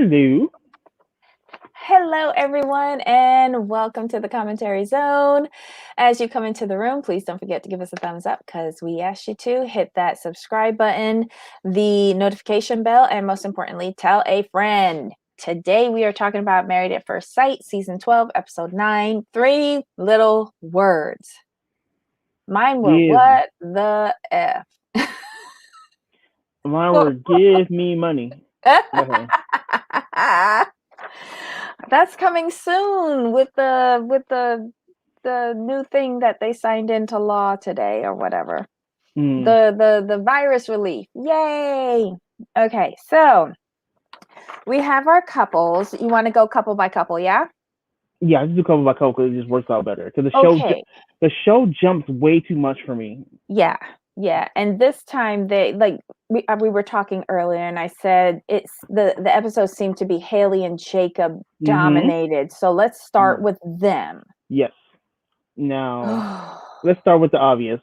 Hello. Hello, everyone, and welcome to the commentary zone. As you come into the room, please don't forget to give us a thumbs up because we asked you to. Hit that subscribe button, the notification bell, and most importantly, tell a friend. Today, we are talking about Married at First Sight, Season 12, Episode 9, Three Little Words. Mine were Give what the F? mine were give me money. Okay. That's coming soon with the new thing that they signed into law today or whatever. Mm. The virus relief. Yay. Okay, so we have our couples. You want to go couple by couple, yeah? Yeah, I just do couple by couple because it just works out better. Because Okay. the show jumps way too much for me. Yeah. Yeah. And this time they like we were talking earlier and I said it's the episodes seem to be Haley and Jacob Mm-hmm. dominated. So let's start with them. Yes. Now let's start with the obvious.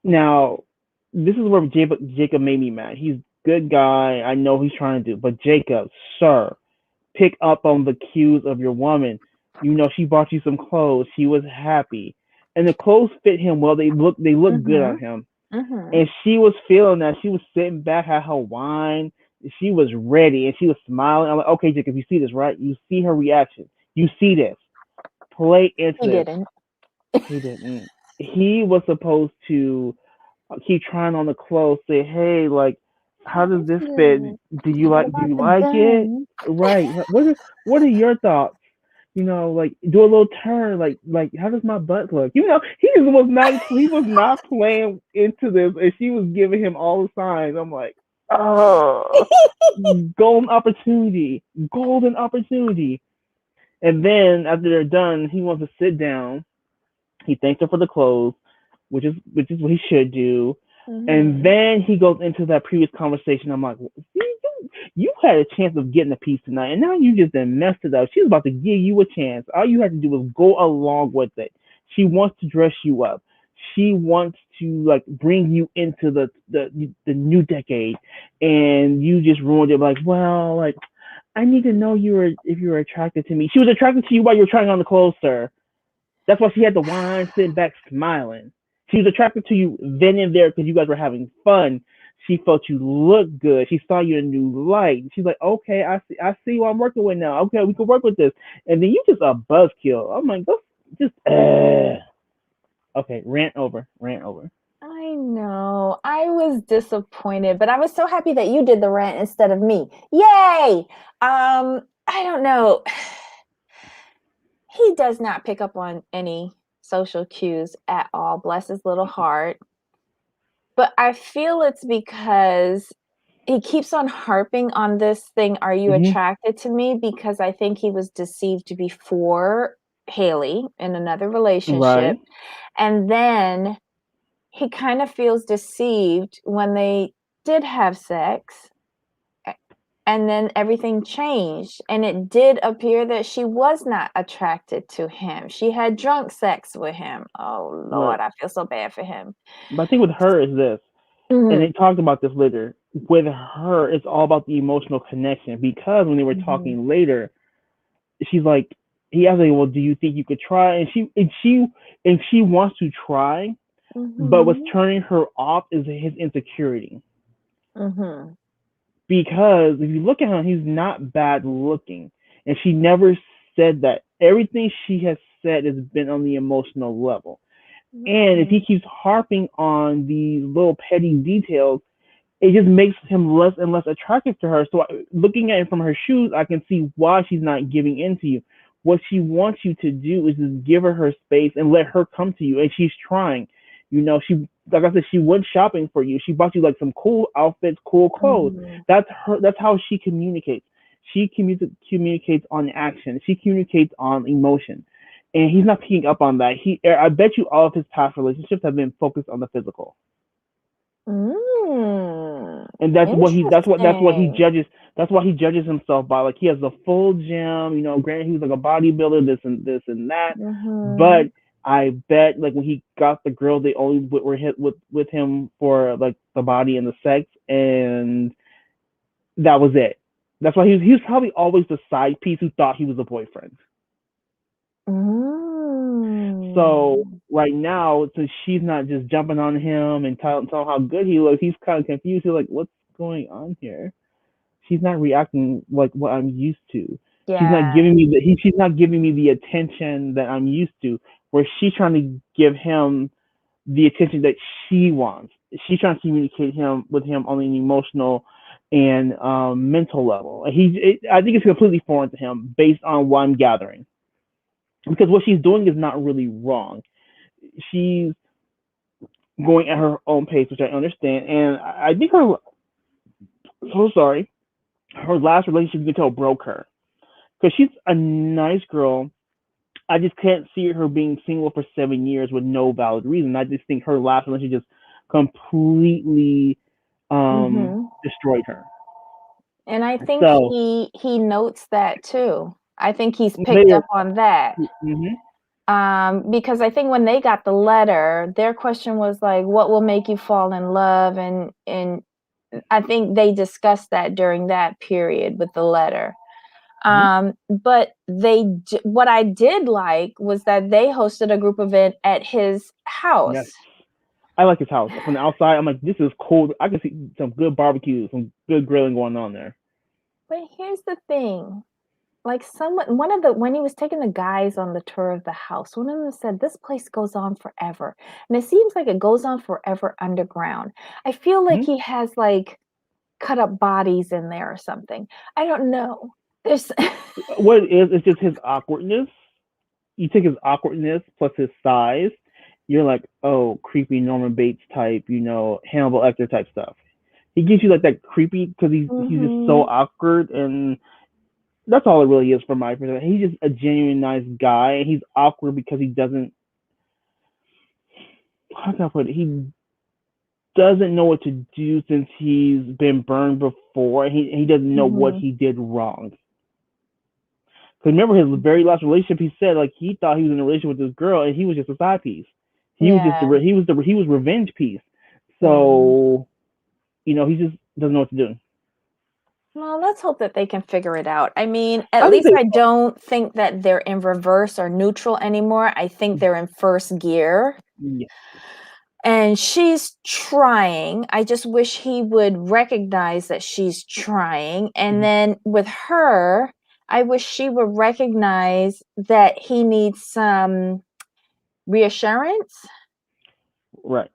Now, this is where Jacob made me mad. He's a good guy. I know he's trying to do, but Jacob, sir, pick up on the cues of your woman. You know, she bought you some clothes. She was happy, and the clothes fit him well. They look good Mhm. on him, Mhm. and she was feeling that. She was sitting back, had her wine. She was ready, and she was smiling. I'm like, okay, Jacob, you see this, right? You see her reaction. You see this. Play into He this. didn't. He didn't. He was supposed to keep trying on the clothes, say, hey, like, how How does is this fit? it? What Do about you the like it? gun? Right. What are your thoughts? You know, like do a little turn, like how does my butt look? You know, he was not playing into this and she was giving him all the signs. I'm like, oh, golden opportunity. Golden opportunity. And then after they're done, he wants to sit down. He thanks her for the clothes, which is what he should do. And Mhm. then he goes into that previous conversation. I'm like, you had a chance of getting a piece tonight, and now you just done messed it up. She was about to give you a chance. All you had to do was go along with it. She wants to dress you up. She wants to like bring you into the new decade, and you just ruined it. Like, well, like I need to know if you were attracted to me. She was attracted to you while you were trying on the clothes, sir. That's why she had the wine, sitting back, smiling. She was attracted to you then and there because you guys were having fun. She felt you looked good. She saw you in a new light. She's like, okay, I see what I'm working with now. Okay, we can work with this. And then you just a buzzkill. I'm like, just, okay, rant over. I know. I was disappointed, but I was so happy that you did the rant instead of me. Yay! I don't know. He does not pick up on any social cues at all. Bless his little heart. But I feel it's because he keeps on harping on this thing, "Are you Hmm. attracted to me?" Because I think he was deceived before Haley in another relationship, Right. and then he kind of feels deceived when they did have sex, and then everything changed, and it did appear that she was not attracted to him. She had drunk sex with him. Oh, Right. Lord, I feel so bad for him. But I think with her is this, and Mhm, they talked about this later. With her, it's all about the emotional connection because when they were mhm, talking later, she's like, he asked like, well, do you think you could try? And she wants to try, but what's mhm, turning her off is his insecurity. mhm. Because if you look at him, he's not bad looking, and she never said that. Everything she has said has been on the emotional level. And if he Mhm. keeps harping on these little petty details, it just makes him less and less attractive to her. So looking at it from her shoes, I can see why she's not giving in to you. What she wants you to do is just give her space and let her come to you. And she's trying. You know, she like I said, she went shopping for you. She bought you like some cool outfits, cool clothes. Mhm. That's her. That's how she communicates. She communicates on action. She communicates on emotion. And he's not picking up on that. I bet you all of his past relationships have been focused on the physical, Mm. and that's what he Interesting. judges. That's why he judges himself by. Like he has a full gym. You know, granted he was like a bodybuilder, this and that. But Mhm. I bet like when he got the girl, they only were hit with him for like the body and the sex, and that was it. That's why he was probably always the side piece who thought he was a boyfriend. So Mm. right now, since she's not just jumping on him and telling how good he looks, he's kind of confused. He's like, "What's going on here?" She's not reacting like what I'm used to. She's not Yeah. giving me she's not giving me the attention that I'm used to. Where she's trying to give him the attention that she wants. She's trying to communicate with him on an emotional and mental level. I think it's completely foreign to him based on what I'm gathering. Because what she's doing is not really wrong. She's going at her own pace, which I understand. And I think so sorry, her last relationship you can tell broke her because she's a nice girl. I just can't see her being single for 7 years with no valid reason. I just think her last relationship just completely destroyed her. And I think So he notes that too. I think he's they picked are. up on that. Mm-hmm, Because I think when they got the letter, their question was like, "What will make you fall in love?" And I think they discussed that during that period with the letter. mm-hmm. But what I did like was that they hosted a group event at his Yes, house. I like his house. From the outside, I'm like, this is cool. I can see some good barbecue, some good grilling going on there. But here's the thing. Like one of the when he was taking the guys on the tour of the house, one of them said this place goes on forever. And it seems like it goes on forever underground. I feel like Mm-hmm. he has like cut up bodies in there or something. I don't know. There's What it is just his awkwardness. You take his awkwardness plus his size, you're like, oh, creepy Norman Bates type, Hannibal Lecter type stuff. He gives you like that creepy because he's just so Mhm. awkward, and that's all it really is from my perspective. He's just a genuine nice guy, and he's awkward because he doesn't. How can I put it? He doesn't know what to do since he's been burned before. He doesn't know what Mhm. he did wrong. Because remember his very last relationship, he said like he thought he was in a relationship with this girl, and he was just a side piece. He was just Yeah. he was revenge piece. Yeah. So he just doesn't know what to do. Well, let's hope that they can figure it out. I mean, at I think least they I don't think that they're in reverse or neutral anymore. I think they're in first gear. yeah. And she's trying. I just wish he would recognize that she's trying. And Mhm. then with her, I wish she would recognize that he needs some reassurance, Right.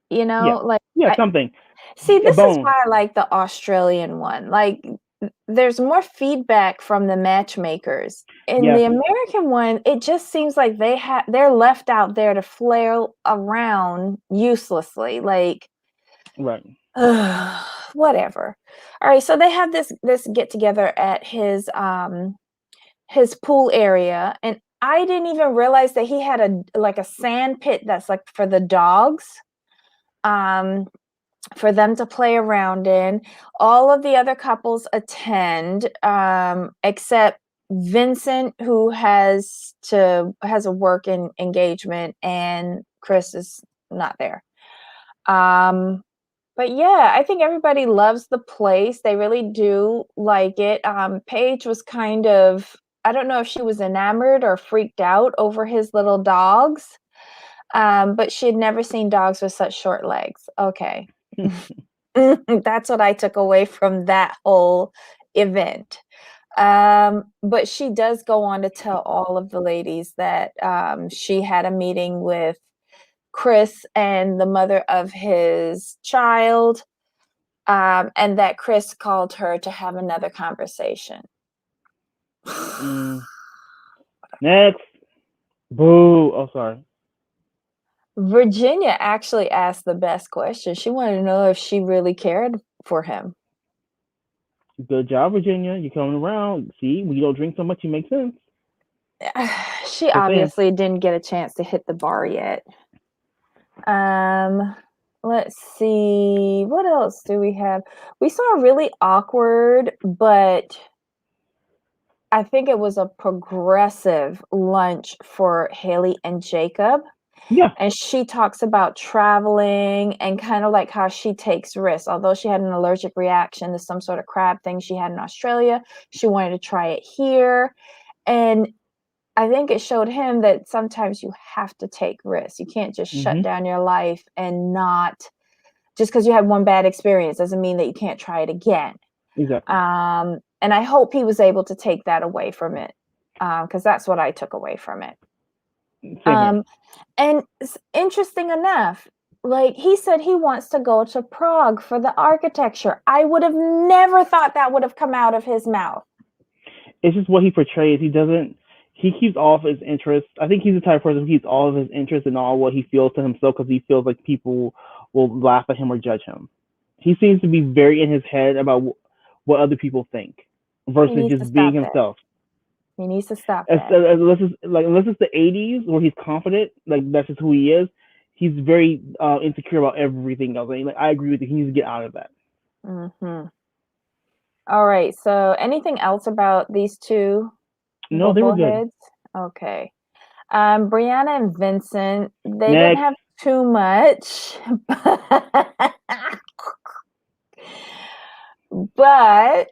Yeah. like Yeah. Something. see, A this is bone. why I like the Australian one. Like, there's more feedback from the matchmakers. In Yes. the American one, it just seems like they're left out there to flail around uselessly. Like, Right. whatever. All right, so they have this get together at his pool area, and I didn't even realize that he had a sand pit that's like for the dogs. Um, for them to play around in. All of the other couples attend, except Vincent, who has a work engagement, and Chris is not there. But yeah, I think everybody loves the place. They really do like it. Paige was kind of, I don't know if she was enamored or freaked out over his little dogs. But she had never seen dogs with such short legs. Okay. That's what I took away from that whole event. But she does go on to tell all of the ladies that she had a meeting with Chris and the mother of his child, and that Chris called her to have another conversation. Mm. Next. Boo. Oh, sorry. Virginia actually asked the best question. She wanted to know if she really cared for him. Good job, Virginia. You're coming around. See, when you don't drink so much, you make sense. She Just saying. obviously didn't get a chance to hit the bar yet. Um, let's see. What else do we have? We saw a really awkward, but I think it was a progressive lunch for Haley and Jacob. Yeah. And she talks about traveling and kind of like how she takes risks. Although she had an allergic reaction to some sort of crab thing she had in Australia, she wanted to try it here. And I think it showed him that sometimes you have to take risks. You can't just shut Mhm. down your life and not, just because you had one bad experience doesn't mean that you can't try it again. Exactly. And I hope he was able to take that away from it, because that's what I took away from it. Same here. And it's interesting enough, like he said he wants to go to Prague for the architecture. I would have never thought that would have come out of his mouth. It's just what he portrays. He doesn't. He keeps all of his interests. I think he's the type of person who keeps all of his interests and all what he feels to himself because he feels like people will laugh at him or judge him. He seems to be very in his head about what other people think He versus needs to just being stop that. himself. He needs to stop As, that. unless it's the '80s where he's confident, like that's just who he is. He's very insecure about everything else. Like I agree with you. He needs to get out of that. Hmm. All right. So, anything else about these two No, they were good. bubbleheads? Okay. Brianna and Vincent, they didn't Next, have too much, but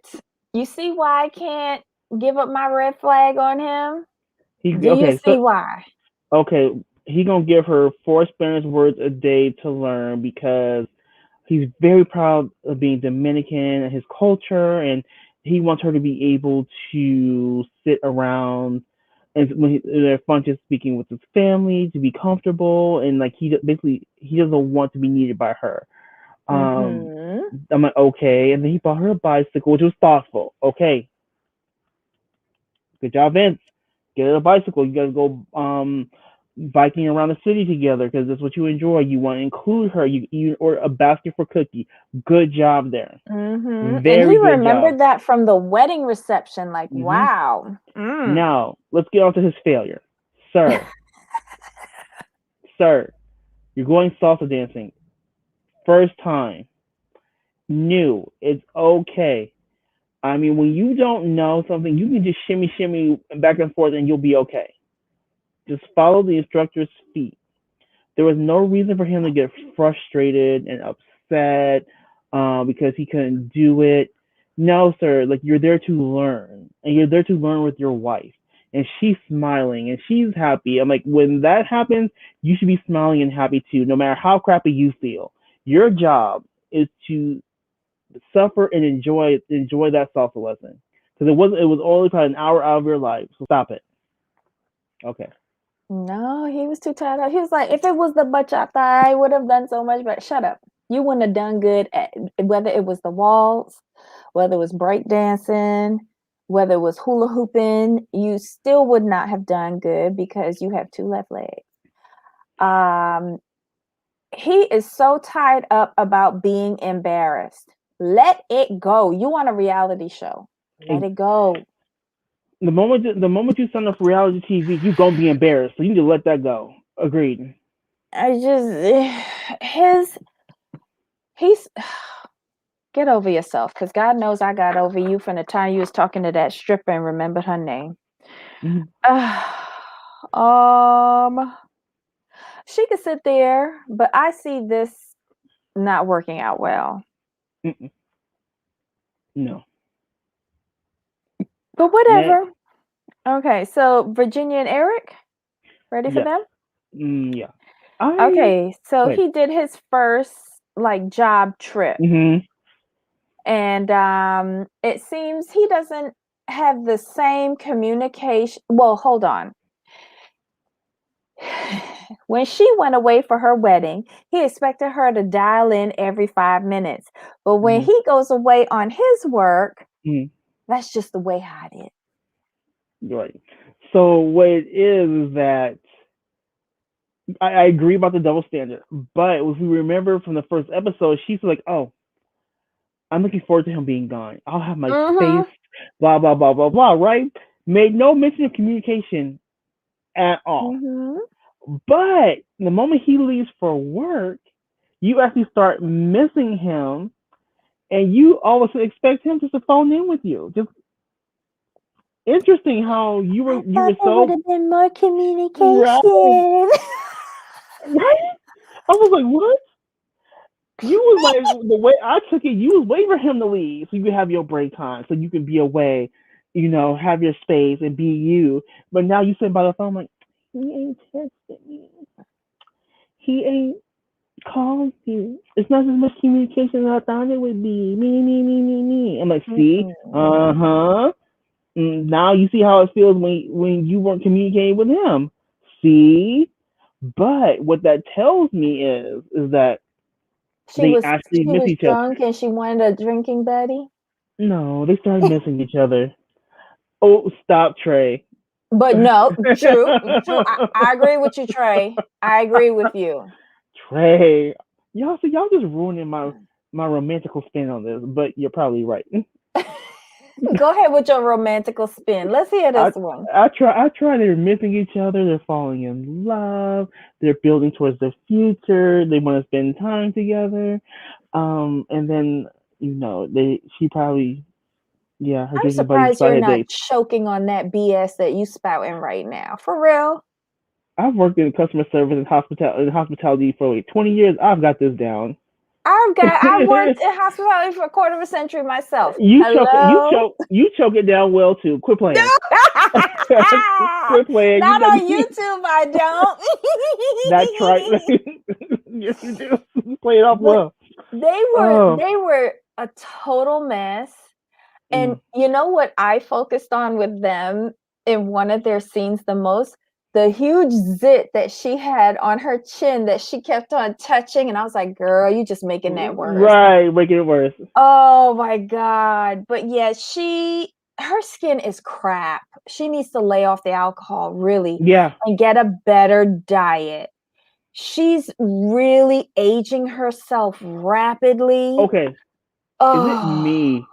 you see why I can't give up my red flag on him? he Do you okay. So see why? okay, he gonna give her 4 Spanish words a day to learn because he's very proud of being Dominican and his culture, and he wants her to be able to sit around and when they're fun just speaking with his family to be comfortable and like basically he doesn't want to be needed by her. Um, Mhm. I'm like okay, and then he bought her a bicycle, which was thoughtful. Okay, good job, Vince. Get her a bicycle. You guys go biking around the city together because that's what you enjoy. You want to include her. You or a basket for cookie. Good job there. Mhm. And Very he good job. remembered that from the wedding reception. Like, Hmm. wow. Mm. Now let's get on to his failure, sir. Sir, you're going salsa dancing. First time. New. It's okay. I mean, when you don't know something, you can just shimmy, shimmy back and forth, and you'll be okay. Just follow the instructor's feet. There was no reason for him to get frustrated and upset because he couldn't do it. No, sir. Like you're there to learn, and you're there to learn with your wife, and she's smiling and she's happy. I'm like, when that happens, you should be smiling and happy too, no matter how crappy you feel. Your job is to suffer and enjoy that salsa lesson because it was only probably an hour out of your life. So stop it. Okay. No, he was too tired out. He was like, if it was the bachata, I would have done so much, but shut up. You wouldn't have done good at whether it was the waltz, whether it was breakdancing, whether it was hula hooping, you still would not have done good because you have two left legs. Um, he is so tied up about being embarrassed. Let it go. You want a reality show. Let it go. The moment you sign up for reality TV, you gonna be embarrassed. So you need to let that go. Agreed. I just his he's get over yourself because God knows I got over you from the time you was talking to that stripper and remembered her name. Mm-hmm. um, she could sit there, but I see this not working out well. Mm-mm. No. But Next. whatever. Okay, so Virginia and Eric, ready for Yes. them? Yeah. I. Okay, so Wait. he did his first like job trip, Mm-hmm. and it seems he doesn't have the same communication. Well, hold on. When she went away for her wedding, he expected her to dial in every 5 minutes. But when Mm-hmm. he goes away on his work, Mm-hmm. that's just the way how it is. Right. So what it is that I agree about the double standard, but if we remember from the first episode, she's like, "Oh, I'm looking forward to him being gone. I'll have my space." Mm-hmm. Blah blah blah blah blah. Right? Made no mention of communication at all. Mm-hmm. But the moment he leaves for work, you actually start missing him, and you always expect him just to phone in with you. Just interesting how you were I you thought were there would so have been more right. communication. Right? I was like, what? You was like the way I took it. You was waiting for him to leave so you could have your break time, so you can be away, have your space and be you. But now you sit by the phone like he ain't texting me. He ain't called you. It's not as much communication as I thought it would be. Me. I'm like, see, Mm-mm. huh. Now you see how it feels when you weren't communicating with him. See, but what that tells me is that She they was actually she miss was each other. drunk and she wanted a drinking buddy. No, they started missing each other. Oh, stop, Trey. But no, true, true. I agree with you, Trey. I agree with you. Trey, y'all just ruining my romantical spin on this, but you're probably right. Go ahead with your romantical spin. Let's hear I this one. I try. They're missing each other. They're falling in love. They're building towards the future. They want to spend time together. And then she probably, yeah, her I'm drinking buddy surprised you're started not dates. choking on that BS that you spouting right now. For real. I've worked in customer service and hospitality for like 20 years. I've got this down. I worked in hospitality for a quarter of a century myself. You choke it. You Hello? choke. You choke it down well too. Quit playing. Quit playing. You Not know on YouTube, I that's right. don't. Yes, you do. You play it off But well. they were Oh, they were a total mess. And mm, you know what I focused on with them in one of their scenes the most? The huge zit that she had on her chin that she kept on touching. And I was like, girl, you just making that worse. right. Making it worse. Oh my God. But yeah, her skin is crap. She needs to lay off the alcohol, really, Yeah. and get a better diet. She's really aging herself rapidly. Okay. Is it Oh, me,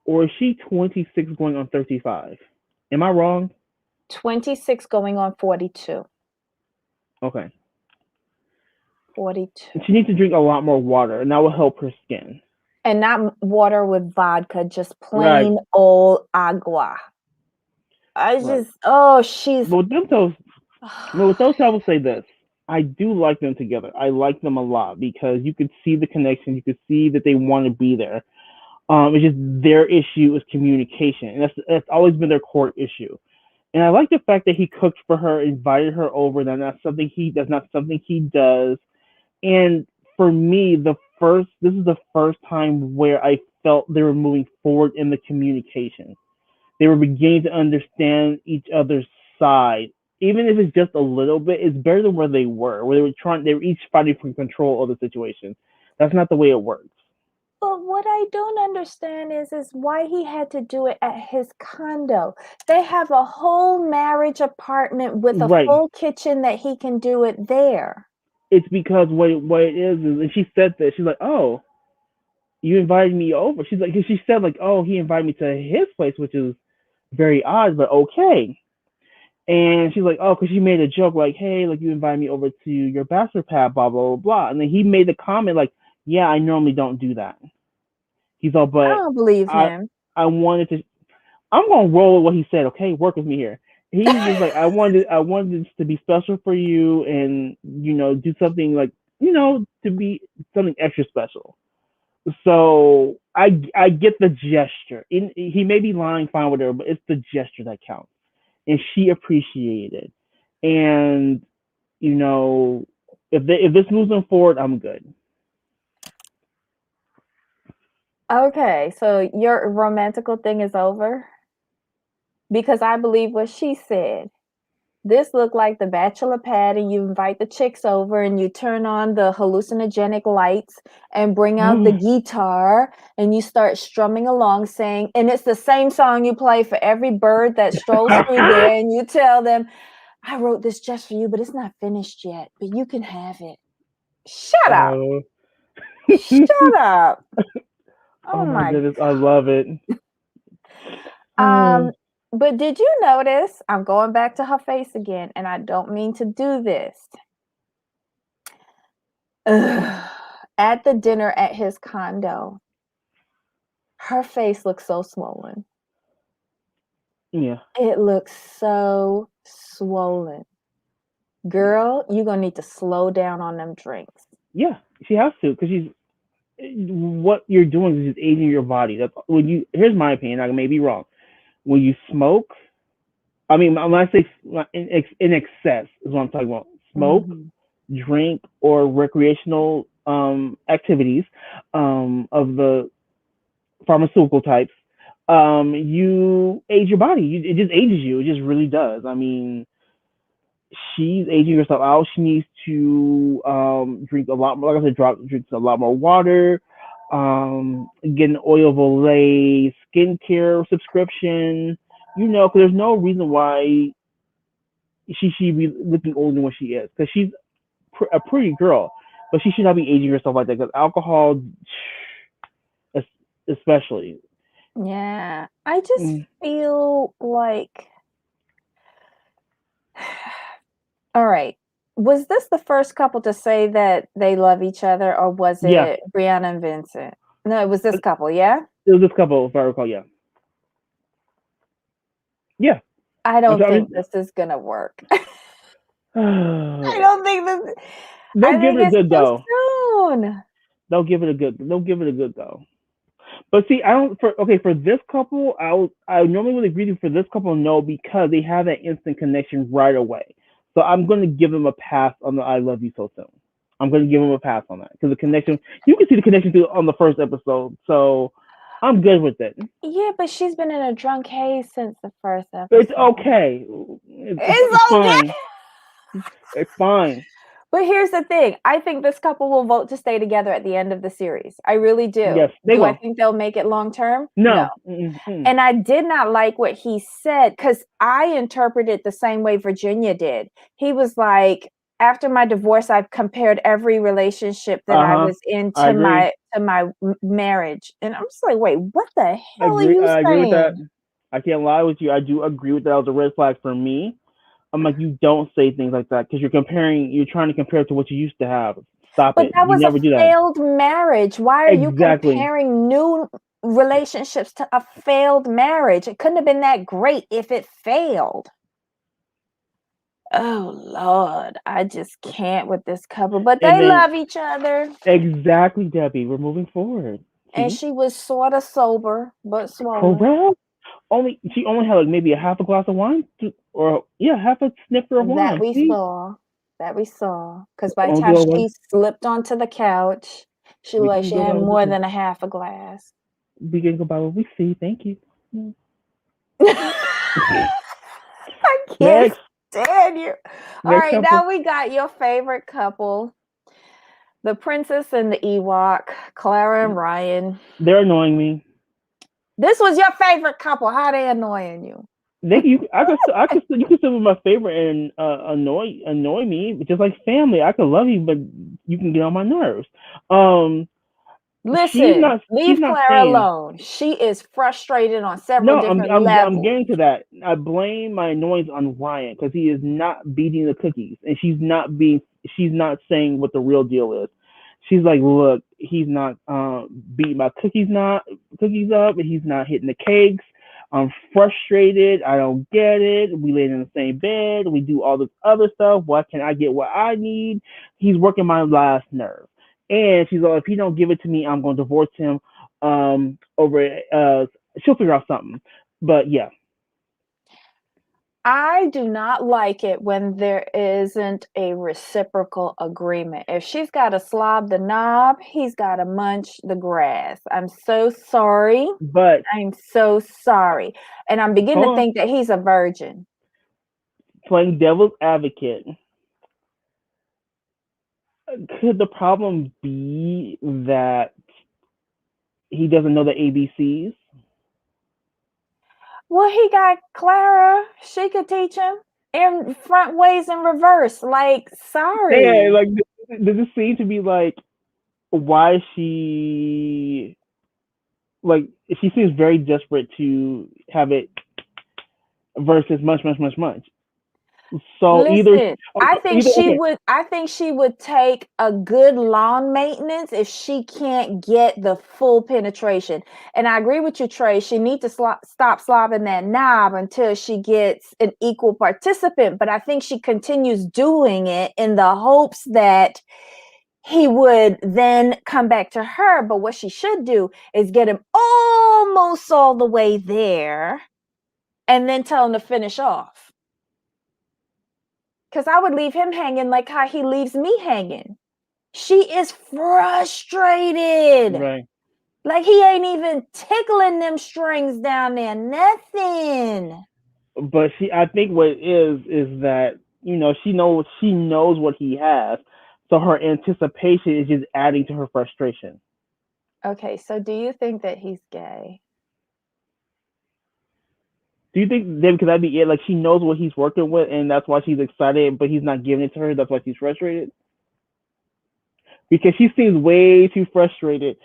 or is she 26 going on 35? Am I wrong? 26 going on 42. Okay. 42. She needs to drink a lot more water, and that will help her skin. And not water with vodka, just Right. plain old agua. I Right. just, oh, she's, But with them toes, but with those, I will say this: I do like them together. I like them a lot because you could see the connection. You could see that they want to be there. It's just their issue is communication, and that's always been their core issue. And I like the fact that he cooked for her, invited her over. That's not something he does. And for me, this is the first time where I felt they were moving forward in the communication. They were beginning to understand each other's side. Even if it's just a little bit, it's better than where where they were each fighting for control of the situation. That's not the way it works. but what I don't understand is why he had to do it at his condo. They have a whole marriage apartment with a Right. full kitchen that he can do it there. It's because what it is, and she said this. She's like, "Oh, you invited me over." She's like, 'cause she said like, "Oh, he invited me to his place," which is very odd, but okay. And she's like, "Oh," because she made a joke like, "Hey, like you invited me over to your bachelor pad, blah blah blah blah." And then he made the comment like, "Yeah, I normally don't do that." He's all, I "But don't believe I him. I wanted to." I'm gonna roll with what he said. Okay, work with me here. He's just like, I wanted this to be special for you, and do something like to be something extra special. So I get the gesture. He may be lying, fine, whatever, but it's the gesture that counts, and she appreciated. And you know, if this moves them forward, I'm good. Okay, so your romantical thing is over? Because I believe what she said. This looked like the bachelor pad, and you invite the chicks over and you turn on the hallucinogenic lights and bring out the guitar and you start strumming along saying, and it's the same song you play for every bird that strolls through there, and you tell them, I wrote this just for you, but it's not finished yet, but you can have it. Shut up. Oh, Shut up. oh Oh my my. goodness, I love it. Um, but did you notice? I'm going back to her face again, and I don't mean to do this. Ugh. At the dinner at his condo, her face looks so swollen. Yeah. It looks so swollen. Girl, you're gonna need to slow down on them drinks. Yeah, she has to because she's what you're doing is just aging your body. That's when you. Here's my opinion. I may be wrong. When you smoke, I mean, when I say in excess is what I'm talking about. Smoke, Hmm. drink, or recreational activities of the pharmaceutical types, you age your body. It just ages you. It just really does. I mean, she's aging herself out. She needs to drink a lot more. Like I said, drinks a lot more water. Get an oil of Olay skincare subscription. Because there's no reason why she should be looking older than what she is. Because she's a pretty girl, but she should not be aging herself like that. Because alcohol, especially. Yeah, I just Mm, feel like, all right. Was this the first couple to say that they love each other, or was yeah, it Brianna and Vincent? No, it was this couple, yeah? it was this couple, if I recall. Yeah, yeah. I I'm don't sorry. think this is gonna work. I They'll don't think this, I give think it a it's good too go. soon. They'll give it a good. They'll give it a good go. But see, I don't. For this couple, I normally would agree for this couple no because they have that instant connection right away. So I'm going to give them a pass on the "I love you so soon." I'm going to give them a pass on that because the connection you can see the connection on the first episode. So I'm good with it. Yeah, but she's been in a drunk haze since the first It's episode. okay. It's It's fine. okay. It's fine. But here's the thing. I think this couple will vote to stay together at the end of the series. I really do. Yes, they Do I will. think they'll make it long term? No. No. Mm-mm. And I did not like what he said because I interpreted the same way Virginia did. He was like, after my divorce, I've compared every relationship that Uh I huh. was in I agree. to my marriage. And I'm just like, wait, what the hell are Agree. you I agree with that. saying? I can't lie with you. I do agree with that. That was a red flag for me. I'm like, you don't say things like that because you're comparing. You're trying to compare it to what you used to have. Stop But it. that You was a never do that. failed marriage. Why are you Exactly. comparing new relationships to a failed marriage? It couldn't have been that great if it failed. Oh Lord, I just can't with this couple. But And they then love each other. exactly, Debbie. We're moving forward. And See, she was sort of sober, but swollen. correct. She only had like maybe a half a glass of wine, or yeah, half a snifter of That wine. we See, saw. That we saw. Because by the only time girl was she slipped onto the couch, she looked we like can she go had by what we more see. than a half a glass. We can go by what we see. Thank you. I can't Next, stand you. All next right, couple. now we got your favorite couple, the princess and the Ewok, Clara and Ryan. They're annoying me. This was your favorite couple. How they annoying you? You can still be my favorite and annoy me, just like family. I can love you, but you can get on my nerves. Um, Listen, she's leave not Clara saying alone. She is frustrated on several no. different I'm levels. getting to that. I blame my annoyance on Ryan because he is not beating the cookies, and she's not saying what the real deal is. She's like, look, he's not beating my cookies up, and he's not hitting the cakes. I'm frustrated. I don't get it. We lay in the same bed. We do all this other stuff. Why can't I get what I need? He's working my last nerve. And she's like, if he don't give it to me, I'm going to divorce him. Over she'll figure out something. But yeah, I do not like it when there isn't a reciprocal agreement. If she's got to slob the knob, he's got to munch the grass. I'm so sorry. but I'm so sorry. And I'm beginning to hold on. think that he's a virgin. Playing devil's advocate, could the problem be that he doesn't know the ABCs? Well, he got Clara. She could teach him in front ways and reverse. Like, Yeah, sorry. like does it seem to be like why she like she seems very desperate to have it versus much. So Listen, either okay, I think she would take a good lawn maintenance if she can't get the full penetration. And I agree with you, Trey. She needs to stop slobbing that knob until she gets an equal participant. But I think she continues doing it in the hopes that he would then come back to her. But what she should do is get him almost all the way there and then tell him to finish off. Because I would leave him hanging like how he leaves me hanging. She is frustrated. right. Like he ain't even tickling them strings down there. Nothing. But I think what it is that she knows what he has, so her anticipation is just adding to her frustration. Okay, so do you think that he's gay? Do you think then could that be it? Like she knows what he's working with, and that's why she's excited, but he's not giving it to her. That's why she's frustrated because she seems way too frustrated.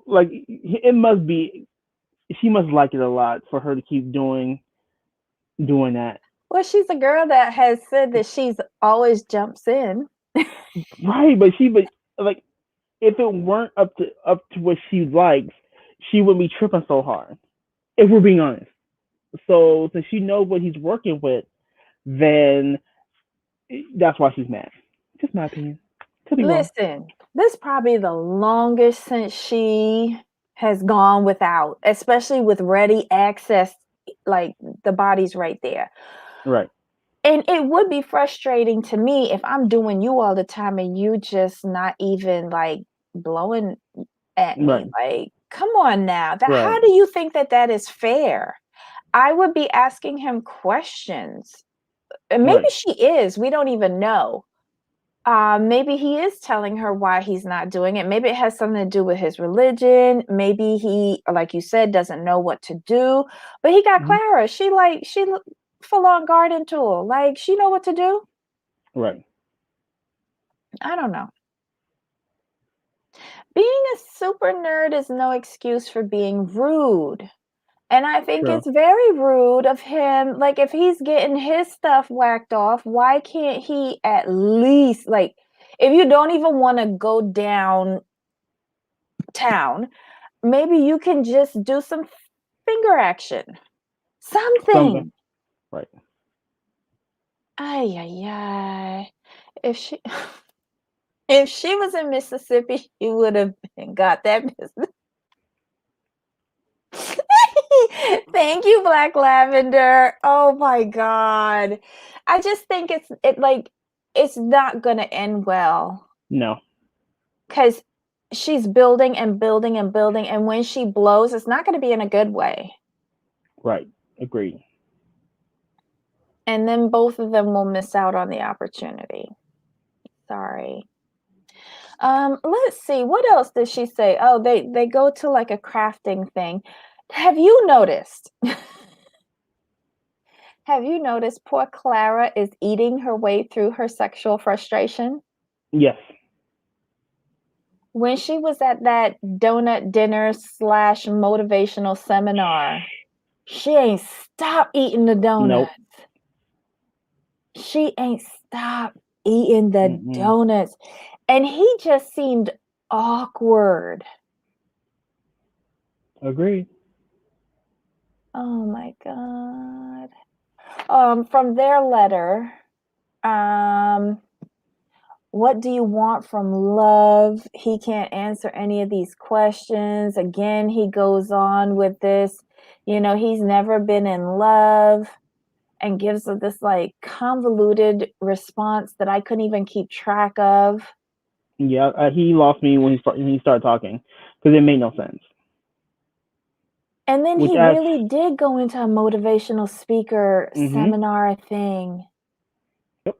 Like it must be, she must like it a lot for her to keep doing that. Well, she's a girl that has said that she's always jumps in. Right, but like if it weren't up to what she likes, she wouldn't be tripping so hard. If we're being honest. So since she knows what he's working with, then that's why she's mad. Just my opinion. Could be wrong. Listen, this is probably the longest since she has gone without, especially with ready access, like the body's right there. Right. And it would be frustrating to me if I'm doing you all the time and you just not even like blowing at me. Right. Like, come on now. That Right. how do you think that that is fair? I would be asking him questions. And maybe Right. she is. We don't even know. Maybe he is telling her why he's not doing it. Maybe it has something to do with his religion. Maybe he, like you said, doesn't know what to do. But he got Mhm. Clara. She full on garden tool. Like she know what to do. Right. I don't know. Being a super nerd is no excuse for being rude. And I think True. it's very rude of him. Like, if he's getting his stuff whacked off, why can't he at least, like, if you don't even want to go downtown, maybe you can just do some finger action, Something. something. Right. Ay, ay, ay. If she. If she was in Mississippi, she would have got that business. Thank you, Black Lavender. Oh my God. I just think it's not gonna end well No. because she's building and building and building, and when she blows, it's not gonna be in a good way. Right. Agreed. And then both of them will miss out on the opportunity. Sorry. Let's see, what else did she say? Oh, they go to like a crafting thing. Have you noticed? Have you noticed poor Clara is eating her way through her sexual frustration? Yes. When she was at that donut dinner slash motivational seminar, she ain't stopped eating the donuts. Nope. She ain't stopped eating the Mm-mm. donuts. And he just seemed awkward. Agreed. Oh my God. From their letter, um, what do you want from love? He can't answer any of these questions. Again, he goes on with this, he's never been in love and gives this like convoluted response that I couldn't even keep track of. Yeah. He lost me when he started talking because it made no sense. And then Which he as really did go into a motivational speaker mm-hmm. seminar thing. Yep.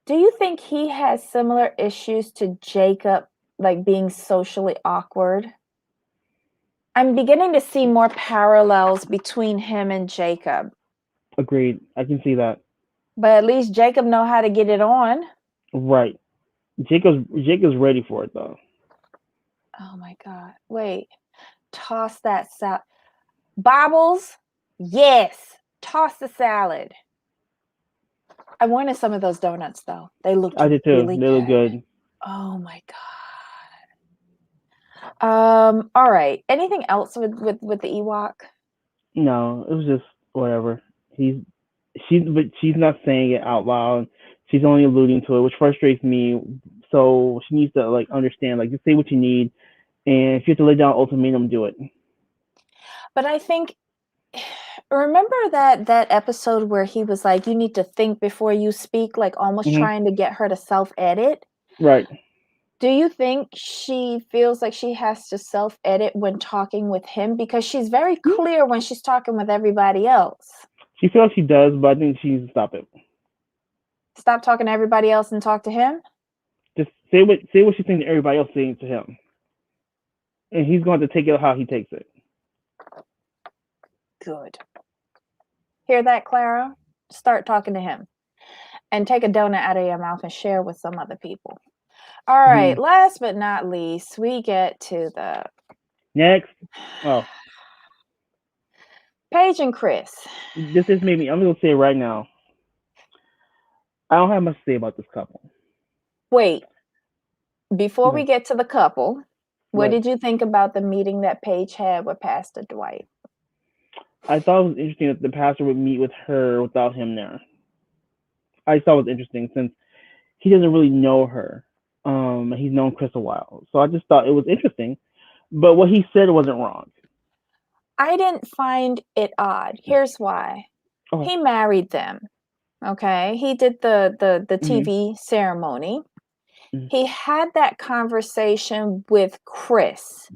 Do you think he has similar issues to Jacob, like being socially awkward? I'm beginning to see more parallels between him and Jacob. Agreed. I can see that. But at least Jacob know how to get it on. Right. Jacob's ready for it though. Oh my God. Wait. Toss that salad. Bobbles? Yes. Toss the salad. I wanted some of those donuts though. They looked I did too. really They look good. good. Oh my god. All right. Anything else with the Ewok? No, it was just whatever. He's but she's not saying it out loud. She's only alluding to it, which frustrates me. So she needs to like understand, like just say what you need, and if you have to lay down an ultimatum, do it. But I think remember that episode where he was like, you need to think before you speak, like almost Hmm. trying to get her to self-edit? Right. Do you think she feels like she has to self-edit when talking with him? Because she's very clear when she's talking with everybody else. She feels she does, but I think she needs to stop it. Stop talking to everybody else and talk to him? Just say what she thinks everybody else saying to him, and he's going to take it how he takes it. Good. Hear that, Clara? Start talking to him. And take a donut out of your mouth and share with some other people. All right, last but not least, we get to the Next. Oh, Paige and Chris. this just made me. I'm going to say it right now. I don't have much to say about this couple. Wait, before we Okay. get to the couple, what Right. did you think about the meeting that Paige had with Pastor Dwight? I thought it was interesting that the pastor would meet with her without him there. I thought it was interesting since he doesn't really know her. He's known Chris a while, so I just thought it was interesting. But what he said wasn't wrong. I didn't find it odd. Here's why. Okay. He married them. Okay. He did the Mhm. TV ceremony. Mhm. He had that conversation with Chris,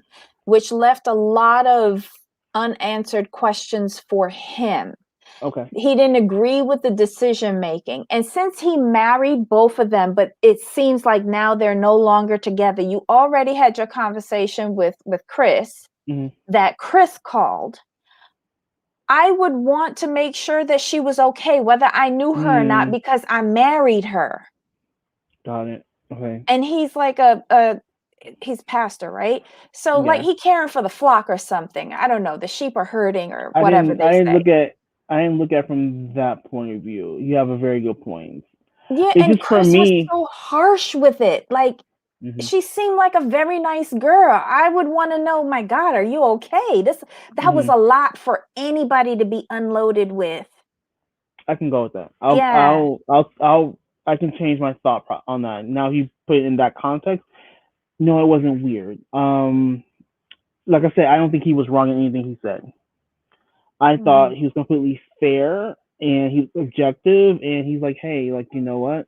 which left a lot of unanswered questions for him. Okay. He didn't agree with the decision making. And since he married both of them, but it seems like now they're no longer together, you already had your conversation with Chris Mhm. that Chris called. I would want to make sure that she was okay, whether I knew her or not, Mm. because I married her. Got it. Okay. And he's like he's pastor, right? So like Yeah. he caring for the flock or something. I don't know. The sheep are hurting or I whatever didn't. they I didn't say. look at. I didn't look at it from that point of view. You have a very good point. Yeah, It's and just for Chris was me. so harsh with it. Like Mhm. she seemed like a very nice girl. I would want to know, my God, are you okay? That was Mhm. a lot for anybody to be unloaded with. I can go with that. Yeah. I can change my on that. Now, if you put it in that context, no, it wasn't weird. Like I said, I don't think he was wrong in anything he said. I thought Mm, he was completely fair and he was objective, and he's like, hey, like you know what?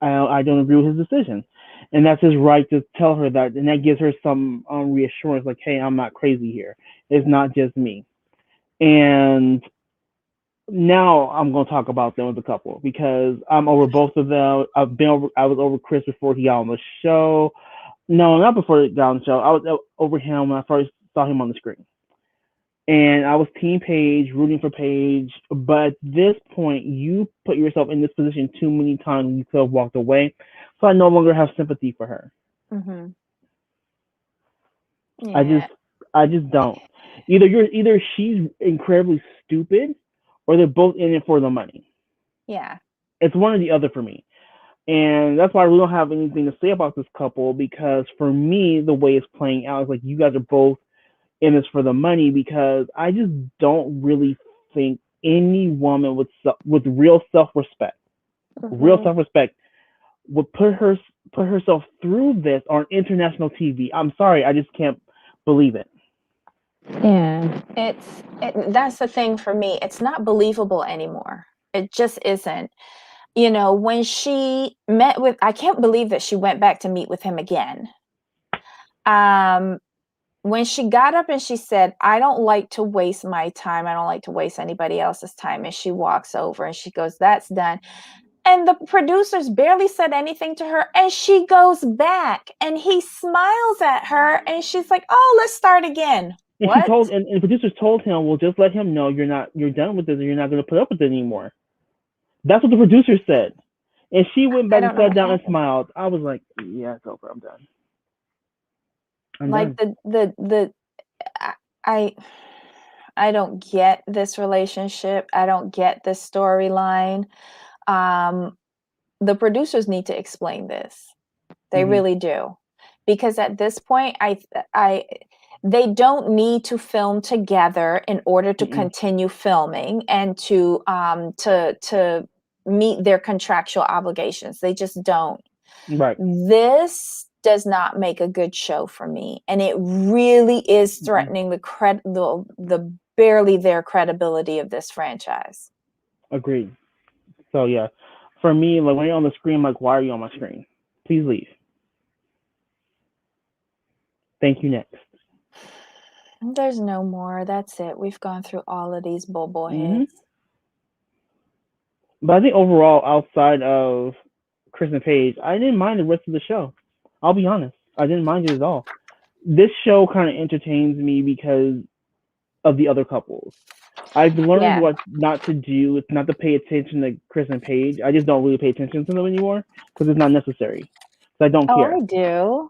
I don't agree with his decision, and that's his right to tell her that, and that gives her some reassurance, like, hey, I'm not crazy here. It's not just me. And now I'm going to talk about them as a couple because I'm over both of them. I was over Chris before he got on the show. No, not before he got on the show. I was over him when I first saw him on the screen. And I was Team Paige, rooting for Paige. But at this point, you put yourself in this position too many times. You could have walked away. So I no longer have sympathy for her. mm-hmm. I Yeah. just, I just don't. Either she's incredibly stupid, or they're both in it for the money. Yeah. It's one or the other for me. And that's why we don't have anything to say about this couple, because for me, the way it's playing out is like you guys are both in this for the money, because I just don't really think any woman with real Mm-hmm. self respect, would put herself through this on international TV. I'm sorry, I just can't believe it. Yeah. That's the thing for me. It's not believable anymore. It just isn't. When she met with, I can't believe that she went back to meet with him again. Um, when she got up and she said, I don't like to waste my time. I don't like to waste anybody else's time. And she walks over and she goes, that's done. And the producers barely said anything to her. And she goes back and he smiles at her and she's like, oh, let's start again. And What? the producers told him, well, just let him know you're done with this and you're not going to put up with it anymore. That's what the producers said. And she went I back and don't know sat what down and happened. smiled. I was like, yeah, it's over. I'm done. I'm Like done. I I I don't get this relationship. I don't get this storyline. the producers need to explain this. They Mm-hmm. really do. Because at this point, they don't need to film together in order to Mm-mm. continue filming and to meet their contractual obligations. They just don't. Right. This does not make a good show for me, and it really is Mm-mm. threatening the barely there credibility of this franchise. Agreed. So yeah, for me, like when you're on the screen, I'm like, why are you on my screen? Please leave. Thank you. Next. There's no more. That's it. We've gone through all of these bobo Mm-hmm. heads. But I think overall, outside of Chris and Paige, I didn't mind the rest of the show. I'll be honest, I didn't mind it at all. This show kind of entertains me because of the other couples. I've learned Yeah. what not to do. It's not to pay attention to Chris and Paige. I just don't really pay attention to them anymore because it's not necessary. So I don't Oh, care. I do.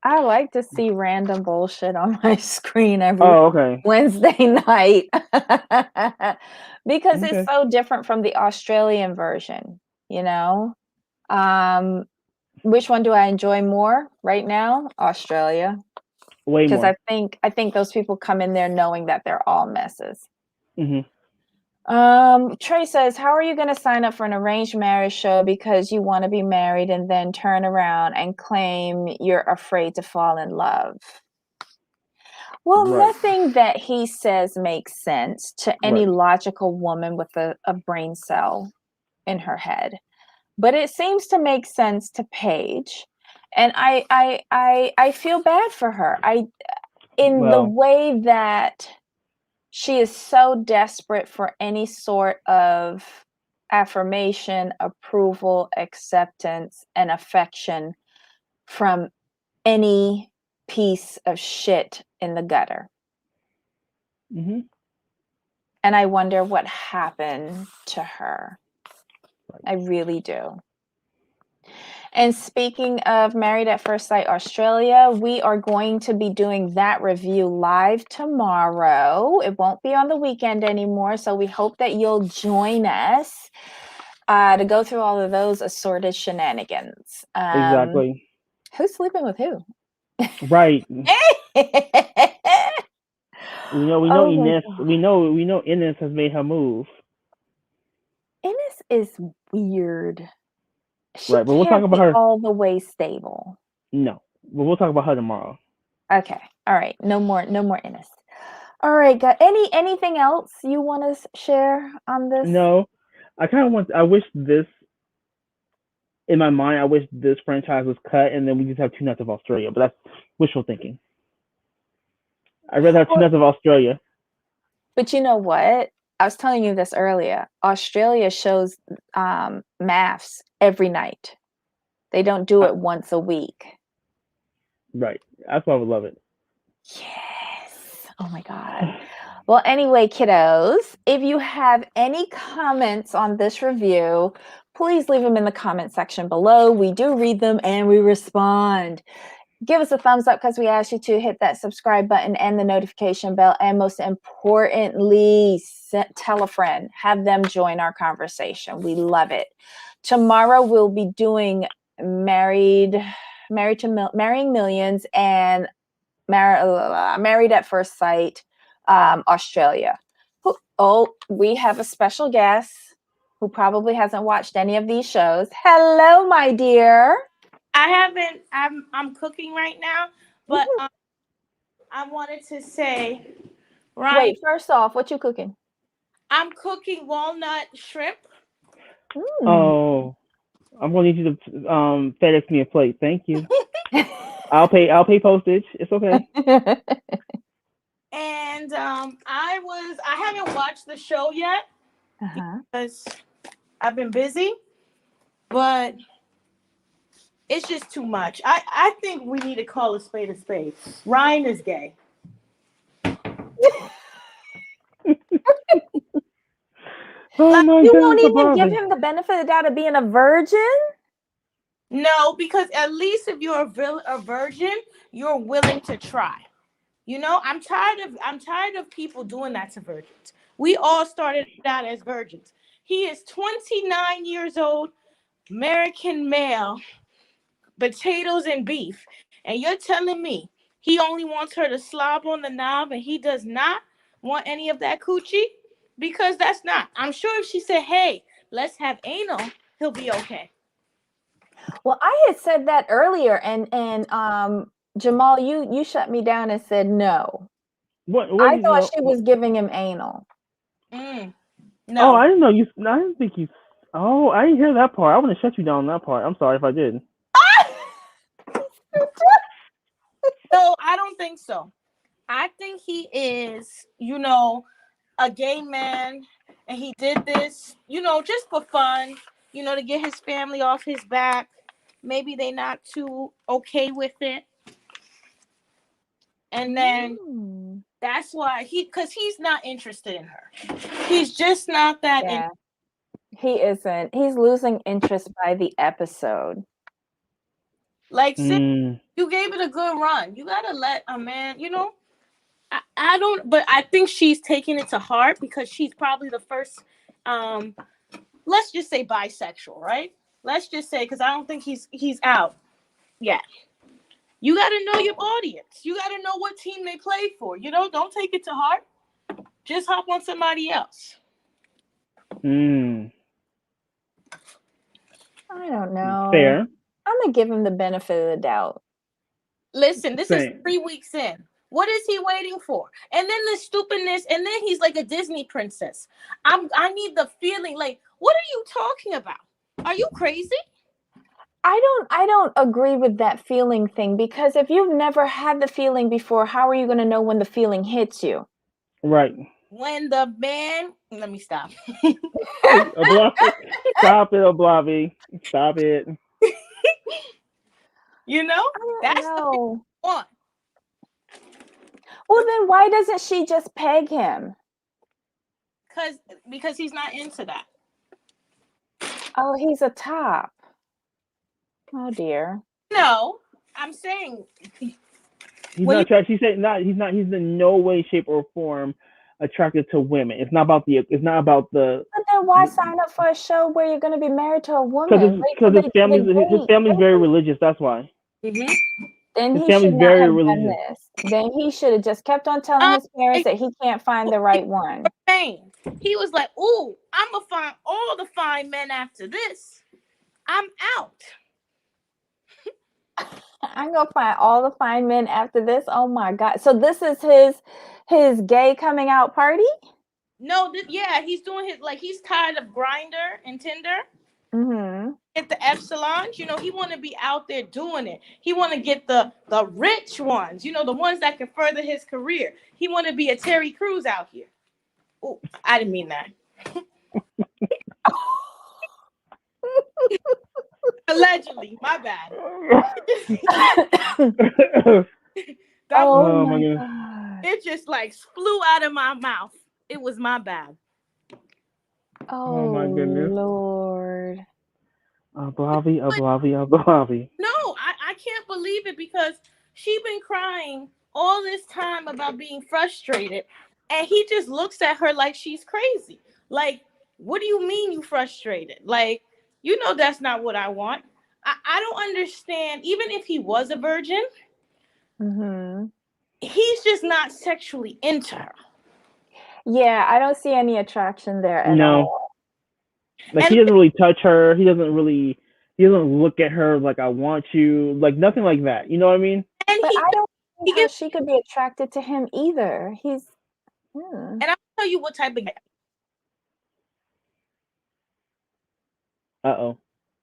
I like to see random bullshit on my screen every Oh, okay. Wednesday night because it's Okay. so different from the Australian version, you know? Um, which one do I enjoy more right now? Australia. Way Because more. I think those people come in there knowing that they're all messes. Mhm. Trey says, how are you going to sign up for an arranged marriage show because you want to be married and then turn around and claim you're afraid to fall in love? Well, Right. nothing that he says makes sense to any Right. logical woman with a brain cell in her head, but it seems to make sense to Paige, and I feel bad for her. In the Well. way that she is so desperate for any sort of affirmation, approval, acceptance, and affection from any piece of shit in the gutter. Mhm. And I wonder what happened to her. Right. I really do. And speaking of Married at First Sight Australia, we are going to be doing that review live tomorrow. It won't be on the weekend anymore, so we hope that you'll join us to go through all of those assorted shenanigans. Exactly. Who's sleeping with who? Right. We know Oh my Ines. god. We know Ines has made her move. Ines is weird. She Right. But we'll talk can't about be her. all the way stable. No. But we'll talk about her tomorrow. Okay. All right. No more Ines. All right, guys. Anything else you want to share on this? No. I kind of want. I wish this in my mind. I wish this franchise was cut, and then we just have two nuts of Australia. But that's wishful thinking. I'd rather have two Well, nuts of Australia. but you know what? I was telling you this earlier. Australia shows maths every night. They don't do I, it once a week. right. That's why I would love it. Yes. Oh my God. Well, anyway, kiddos, if you have any comments on this review, please leave them in the comment section below. We do read them and we respond. Give us a thumbs up because we asked you to hit that subscribe button and the notification bell. And most importantly, tell a friend, have them join our conversation. We love it. Tomorrow we'll be doing Marrying Millions and Married at First Sight, Australia. We have a special guest who probably hasn't watched any of these shows. Hello, my dear. I haven't. I'm cooking right now, but I wanted to say, Ryan, Wait, first off, what you cooking? I'm cooking walnut shrimp. Mm. Oh, I'm gonna need you to FedEx me a plate. Thank you. I'll pay postage. It's okay. And I haven't watched the show yet Uh-huh. because I've been busy, but it's just too much. I think we need to call a spade a spade. Ryan is gay. Oh Like, my You God, won't the even give Barbie. him the benefit of the doubt of being a virgin? no, because at least if you're a virgin, you're willing to try. I'm tired of people doing that to virgins. We all started out as virgins. He is 29 years old, American male, potatoes and beef. And you're telling me he only wants her to slob on the knob and he does not want any of that coochie? Because that's not. I'm sure if she said, hey, let's have anal, he'll be okay. Well, I had said that earlier, and Jamal, you shut me down and said no. What I is thought she was giving him anal. No. Oh, I didn't know you. I didn't think you. Oh, I didn't hear that part. I want to shut you down on that part. I'm sorry if I did. No, I don't think so. I think he is, a gay man, and he did this, just for fun, to get his family off his back. Maybe they not too okay with it. And then that's why because he's not interested in her. He's just not that. Yeah, he isn't. He's losing interest by the episode. Like, you gave it a good run. You gotta let a man, I don't, but I think she's taking it to heart because she's probably the first, let's just say bisexual, right? Let's just say, because I don't think he's out yet. You got to know your audience. You got to know what team they play for. Don't take it to heart. Just hop on somebody else. I don't know. Fair. I'm going to give him the benefit of the doubt. Listen, this is 3 weeks in. What is he waiting for? And then the stupidness, and then he's like a Disney princess. I need the feeling. Like, what are you talking about? Are you crazy? I don't agree with that feeling thing, because if you've never had the feeling before, how are you going to know when the feeling hits you? Right. When the man, let me stop. Stop it, Oblavi. Stop it. That's the one. Well, then why doesn't she just peg him? Because he's not into that. Oh, he's a top. Oh dear. No, I'm saying he's not attracted. She said not. He's not. He's in no way, shape, or form attracted to women. It's not about the. It's not about the. But then why sign up for a show where you're going to be married to a woman? Because his family's very religious. That's why. Mm-hmm. Then he should not have done this. Then he should have just kept on telling his parents that he can't find the right one. He was like, "Ooh, I'm gonna find all the fine men after this. I'm out. I'm gonna find all the fine men after this." Oh my God! So this is his gay coming out party? No, he's doing he's tired of Grindr and Tinder. Mm-hmm. Get the epsilons, he want to be out there doing it. He want to get the rich ones, the ones that can further his career. He want to be a Terry Crews out here. Oh, I didn't mean that. Allegedly, my bad. Oh my God. It just flew out of my mouth. It was my bad. Oh my goodness. Lord. Oblavi. No, I can't believe it, because she's been crying all this time about being frustrated, and he just looks at her like she's crazy. Like, what do you mean you frustrated? Like, that's not what I want. I don't understand. Even if he was a virgin, he's just not sexually into her. Yeah, I don't see any attraction there at all. Like, he doesn't really touch her. He doesn't look at her like, I want you. Like, nothing like that. You know what I mean? But I don't see how she could be attracted to him either. He's... And I'll tell you what type of guy.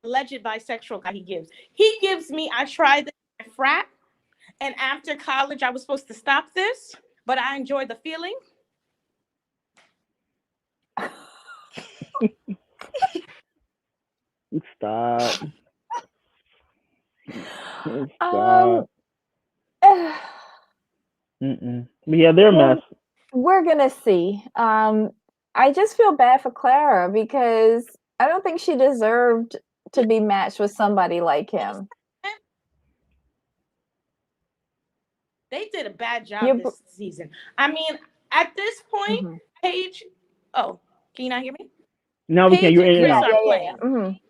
Alleged bisexual guy he gives. He gives me, I tried this at frat, and after college I was supposed to stop this, but I enjoyed the feeling. Stop. Yeah, they're a mess. We're gonna see. I just feel bad for Clara, because I don't think she deserved to be matched with somebody like him. They did a bad job this season. I mean, at this point, Paige. Oh, can you not hear me? Now we can. Paige You're and in and Chris out. are playing.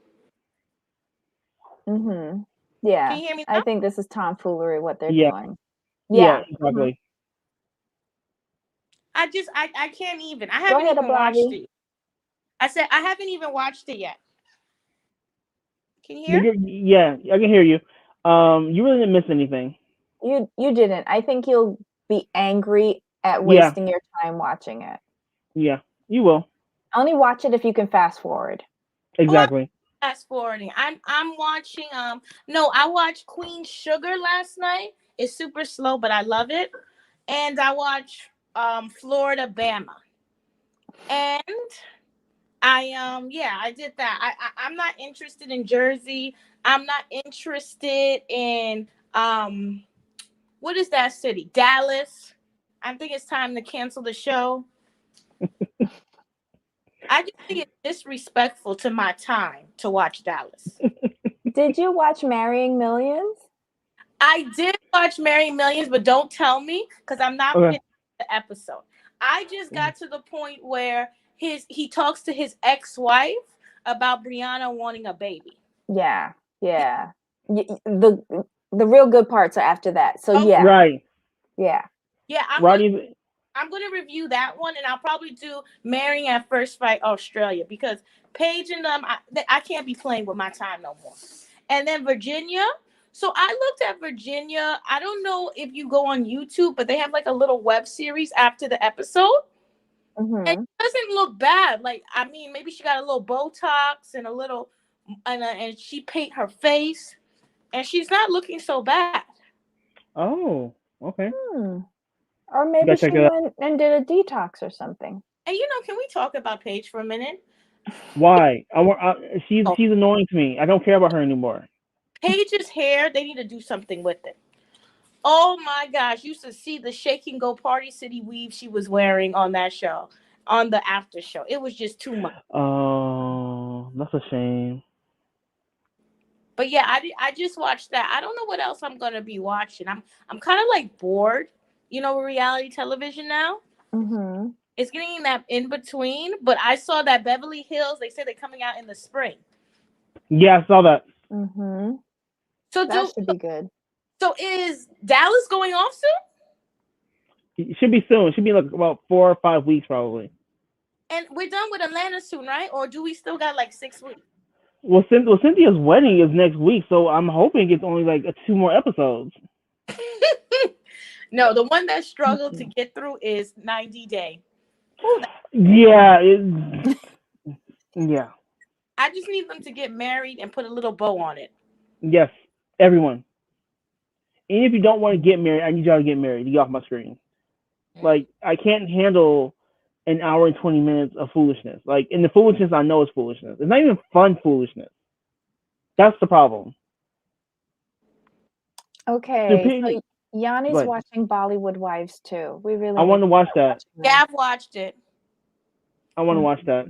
Yeah. Can you hear me I now? think this is tomfoolery what they're Yeah. doing. Yeah, Yeah. exactly. I can't even. I Go haven't ahead, even watched Ablavi. it. I said I haven't even watched it yet. Can you No, hear? yeah, I can hear you. You really didn't miss anything. You didn't. I think you'll be angry at Yeah, wasting your time watching it. yeah, you will. Only watch it if you can fast forward. Oh, I'm Exactly. fast forwarding. I'm watching. No, I watched Queen Sugar last night. It's super slow, but I love it. And I watched Florida Bama. And I did that. I'm not interested in Jersey. I'm not interested in what is that city? Dallas. I think it's time to cancel the show. I just think it's disrespectful to my time to watch Dallas. Did you watch Marrying Millions? I did watch Marrying Millions, but don't tell me because I'm not Okay. finished the episode. I just got to the point where he talks to his ex-wife about Brianna wanting a baby. Yeah. Yeah. The real good parts are after that. So Okay. yeah. Right. Yeah. Yeah, Roddy's. I'm gonna review that one, and I'll probably do Marrying at First Sight Australia because Paige and them, I can't be playing with my time no more. And then Virginia. So I looked at Virginia. I don't know if you go on YouTube, but they have like a little web series after the episode. And it doesn't look bad. Like, I mean, maybe she got a little Botox and a little, and she paint her face, and she's not looking so bad. Oh, okay. Or You maybe gotta she check it out. went and did a detox or something. And can we talk about Paige for a minute? Why? I want. She's Oh, annoying to me. I don't care about her anymore. Paige's hair, they need to do something with it. Oh my gosh, you should see the Shake and Go Party City weave she was wearing on that show, on the after show. It was just too much. Oh, that's a shame. But yeah, I just watched that. I don't know what else I'm gonna be watching. I'm kind of like bored, with reality television now. It's getting that in between. But I saw that Beverly Hills. They said they're coming out in the spring. Yeah, I saw that. So That should be good. So is Dallas going off soon? It should be soon. It should be like about 4 or 5 weeks probably. And we're done with Atlanta soon, right? Or do we still got like 6 weeks? Well, Cynthia's wedding is next week, so I'm hoping it's only like 2 more episodes. No, the one that struggled to get through is 90 Day. Yeah, yeah. I just need them to get married and put a little bow on it. Yes, everyone. And if you don't want to get married, I need y'all to get married. To get off my screen. Like, I can't handle an hour and 20 minutes of foolishness. Like, and the foolishness I know is foolishness. It's not even fun foolishness. That's the problem. Okay, so Yanni's watching Bollywood Wives too. We really. I want to watch that. Yeah, I've watched it. I want to watch that.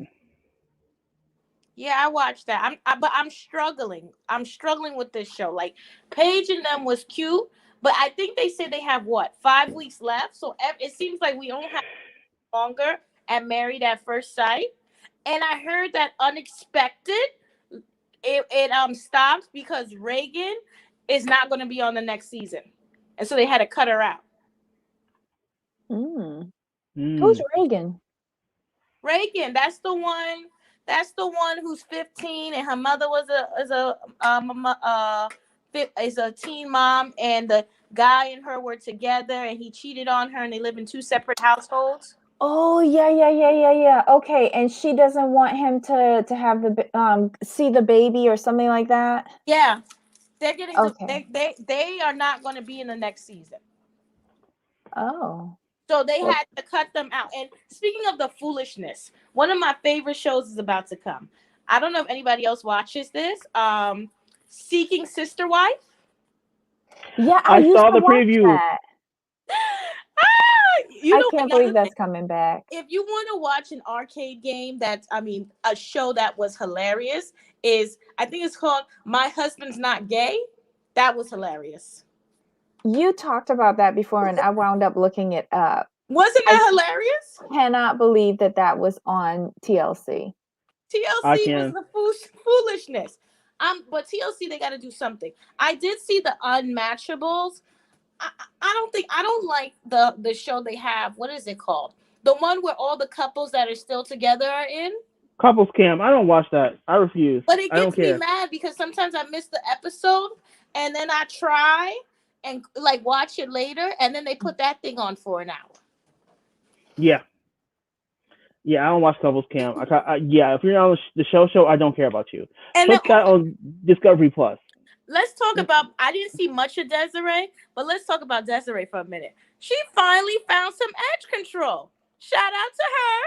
Yeah, I watched that. But I'm struggling. I'm struggling with this show. Like, Paige and them was cute, but I think they said they have 5 weeks left. So it seems like we don't have longer at Married at First Sight. And I heard that unexpected, it stopped because Reagan is not going to be on the next season, and so they had to cut her out. Who's Reagan? Reagan, that's the one. That's the one who's 15, and her mother was a teen mom, and the guy and her were together, and he cheated on her, and they live in 2 separate households. Oh yeah. Okay, and she doesn't want him to have the see the baby or something like that. Yeah, they're getting. Okay. They are not going to be in the next season. Oh. So they had to cut them out. And speaking of the foolishness, one of my favorite shows is about to come. I don't know if anybody else watches this. Seeking Sister Wife. Yeah, I saw the preview. That. I can't believe that's coming back. If you want to watch an arcade game a show that was hilarious, I think it's called My Husband's Not Gay. That was hilarious. You talked about that before, and I wound up looking it up. Wasn't that hilarious? I cannot believe that was on TLC. I TLC was can. the foolishness. But TLC, they got to do something. I did see the Unmatchables. I don't like the show they have. What is it called? The one where all the couples that are still together are in. Couples Cam. I don't watch that. I refuse. But it I don't gets me care. mad because sometimes I miss the episode and then I try and like watch it later and then they put that thing on for an hour. Yeah. Yeah, I don't watch Couples Cam. Yeah, if you're on the show, I don't care about you. And then Put that on Discovery Plus. let's talk about. I didn't see much of Desiree, but let's talk about Desiree for a minute. She finally found some edge control. Shout out to her.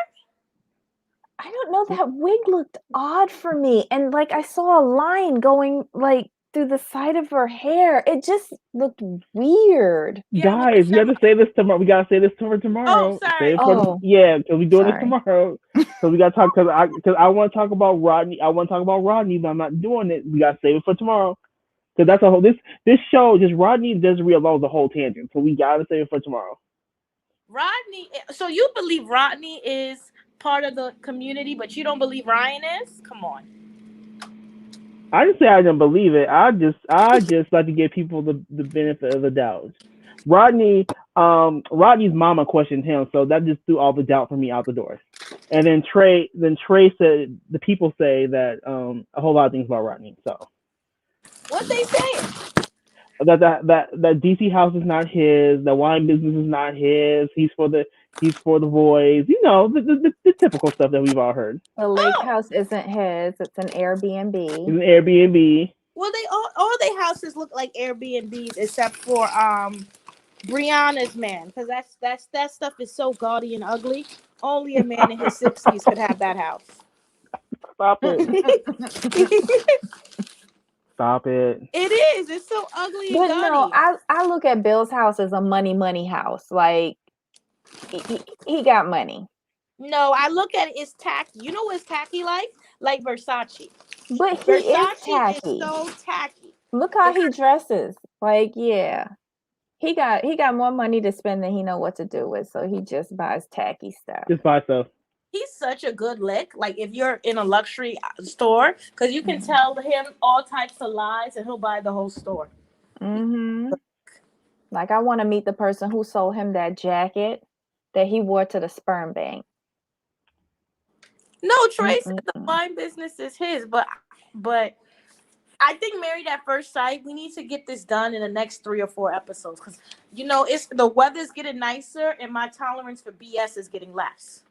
I don't know, that wig looked odd for me. And like I saw a line going like through the side of her hair. It just looked weird. Yeah, well, Guys, we have to say this tomorrow. We gotta say this for Oh, tomorrow. sorry. Yeah, because we're doing this Sorry. tomorrow. So we gotta talk because I want to talk about Rodney. I want to talk about Rodney, but I'm not doing it. We gotta save it for tomorrow. Because that's a whole this show, just Rodney and Desiree alone is a whole tangent. So we gotta save it for tomorrow. Rodney. So you believe Rodney is part of the community, but you don't believe Ryan is? Come on. I didn't say I didn't believe it. I just like to give people the benefit of the doubt. Rodney's mama questioned him, so that just threw all the doubt from me out the door. And then Trey said the people say that a whole lot of things about Rodney. So What they saying? that DC house is not his. The wine business is not his. He's for the boys. You know, the typical stuff that we've all heard. The lake house isn't his. It's an Airbnb. It's an Airbnb. Well, they all their houses look like Airbnbs except for Brianna's man, because that stuff is so gaudy and ugly. Only a man in his 60s could have that house. Stop it. Stop it. It is. It's so ugly and But gaudy. no, I look at Bill's house as a money house. Like he got money. No, I look at it, it's tacky. You know what's tacky like? Like Versace. But he is Versace tacky. is so tacky. Look how he dresses. Like, yeah. He got more money to spend than he know what to do with, so he just buys tacky stuff. Just buy stuff. He's such a good lick. Like if you're in a luxury store, because you can tell him all types of lies and he'll buy the whole store. Mm-hmm. Like I want to meet the person who sold him that jacket that he wore to the sperm bank. No, Trey said the wine business is his, but I think Married at First Sight, we need to get this done in the next 3 or 4 episodes because it's the weather's getting nicer and my tolerance for BS is getting less.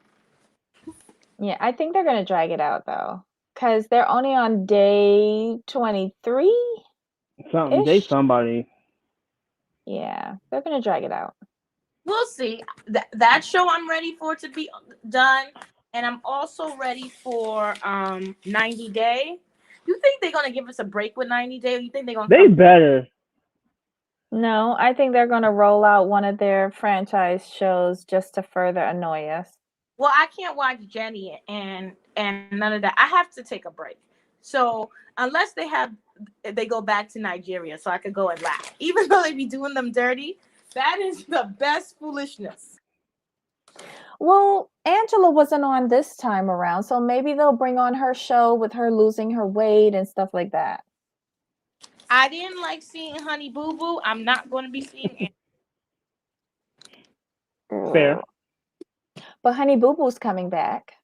Yeah, I think they're gonna drag it out though, because they're only on day 23. Somebody. Yeah, they're gonna drag it out. We'll see. That show I'm ready for to be done, and I'm also ready for 90 Day. You think they're gonna give us a break with 90 Day? Or you think they're gonna? They better. No, I think they're gonna roll out one of their franchise shows just to further annoy us. Well, I can't watch Jenny and none of that. I have to take a break. So unless they go back to Nigeria, so I could go and laugh, even though they be doing them dirty. That is the best foolishness. Well, Angela wasn't on this time around, so maybe they'll bring on her show with her losing her weight and stuff like that. I didn't like seeing Honey Boo Boo. I'm not going to be seeing it. Fair. But Honey Boo Boo's coming back.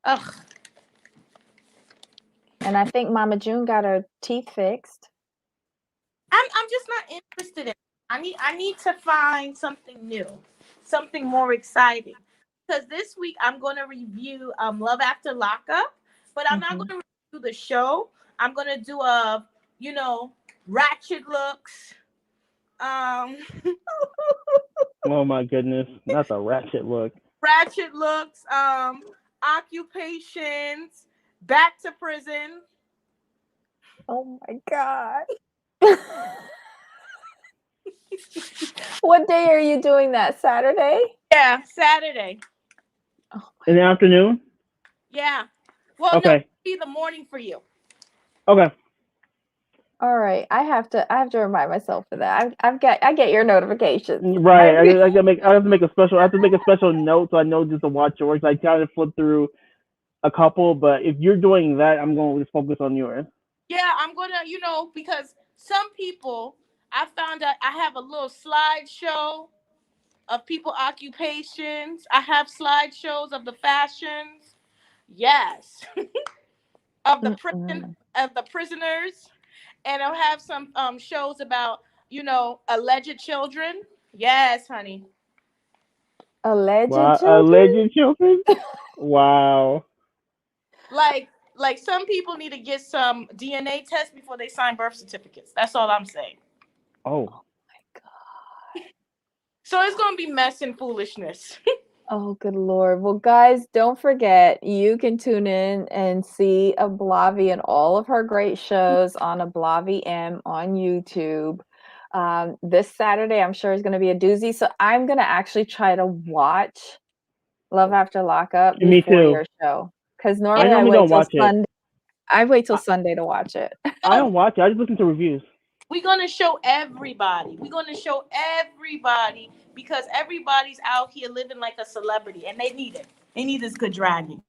Ugh. And I think Mama June got her teeth fixed. I'm just not interested in it. I need to find something new, something more exciting. Because this week I'm going to review Love After Lockup, but I'm not going to review the show. I'm going to do ratchet looks. Oh my goodness, that's a ratchet look. Ratchet looks, occupations, back to prison. Oh my God. What day are you doing that? Saturday? Yeah, Saturday. Oh, in the afternoon? Yeah. Well, okay. No, it'll be the morning for you. Okay. All right. I have to remind myself of that. I get your notifications. Right. I have to make a special note so I know just to watch yours. I kind of flip through a couple, but if you're doing that, I'm going to just focus on yours. Yeah, I'm gonna, because some people, I found out I have a little slideshow of people occupations. I have slideshows of the fashions. Yes, of the prison Mm-mm. of the prisoners, and I'll have some shows about alleged children. Yes, honey. Alleged Wow, children? alleged children. Wow. Like some people need to get some DNA tests before they sign birth certificates. That's all I'm saying. Oh. My God. So it's gonna be mess and foolishness. Oh, good Lord. Well, guys, don't forget, you can tune in and see Ablavi and all of her great shows on Ablavi M on YouTube. This Saturday, I'm sure is going to be a doozy. So I'm going to actually try to watch Love After Lockup Me before too. your show. Because I normally I normally wait don't till watch it. Sunday. I wait till I, Sunday to watch it. I don't watch it. I just listen to reviews. We're gonna show everybody. We're gonna show everybody because everybody's out here living like a celebrity, and they need it. They need this good dragging.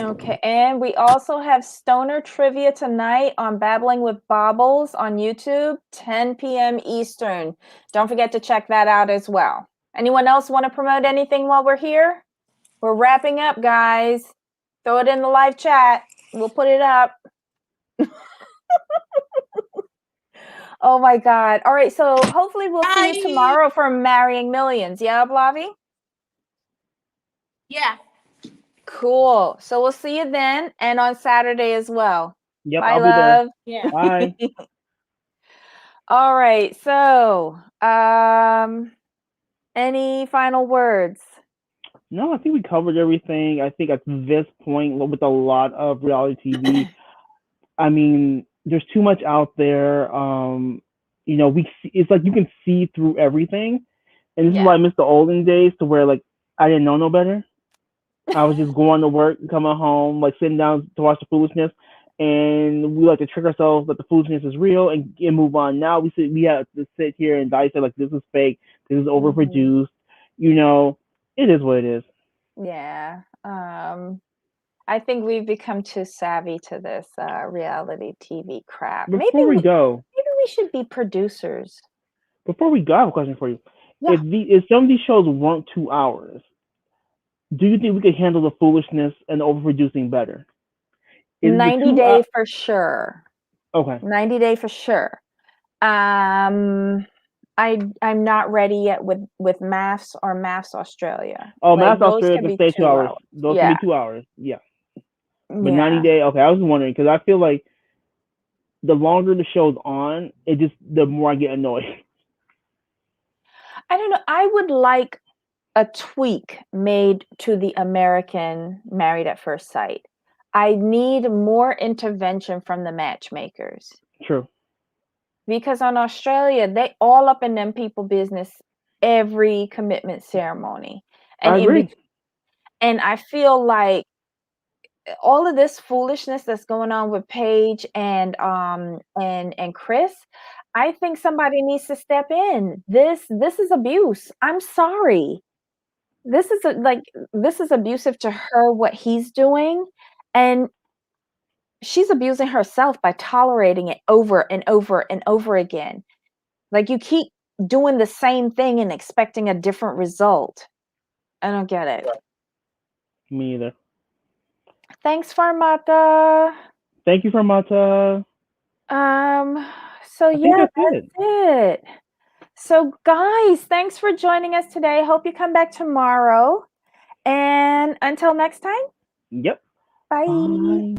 Okay, and we also have Stoner Trivia tonight on Babbling with Bobbles on YouTube, 10 p.m. Eastern. Don't forget to check that out as well. Anyone else want to promote anything while we're here? We're wrapping up, guys. Throw it in the live chat. We'll put it up. Oh my God. All right, so hopefully we'll see you Bye. tomorrow for Marrying Millions. Yeah, Blavi? Yeah. Cool. So we'll see you then and on Saturday as well. Yep, Bye, I'll be there. love. Yeah. Bye. All right. So, any final words? No, I think we covered everything. I think at this point, with a lot of reality TV, I mean, there's too much out there. It's like you can see through everything, and this is why I Yeah. miss the olden days, to where like I didn't know no better. I was just going to work, coming home, like sitting down to watch the foolishness, and we like to trick ourselves that the foolishness is real and move on. Now we have to sit here and dissect like this is fake, this is Mhm. overproduced. You know, it is what it is. Yeah. I think we've become too savvy to this reality TV crap. Before we go, Maybe we should be producers. I have a question for you. Yeah. If some of these shows weren't 2 hours, do you think we could handle the foolishness and the overproducing better? Is the 90 two Day for sure. okay? 90 Day for sure. I'm not ready yet with Maths or Maths Australia. Oh, Like Mass those Australia can can be stay 2 hours. Those can be Yeah. 2 hours. Yeah, but 90 Yeah. Day. Okay, I was wondering because I feel like the longer the show's on, the more I get annoyed. I don't know. I would like a tweak made to the American Married at First Sight. I need more intervention from the matchmakers True. because on Australia, they all up in them people business every commitment ceremony. I And agree. and I feel like all of this foolishness that's going on with Paige and Chris, I think somebody needs to step in. This is abuse. I'm sorry. This is this is abusive to her what he's doing, and she's abusing herself by tolerating it over and over and over again. Like you keep doing the same thing and expecting a different result. I don't get it. Me either. Thanks, Farmata. Thank you for Mata. Um, so I think yeah, that's that's it. it. So guys, thanks for joining us today. Hope you come back tomorrow. And until next time, Yep. bye. Bye.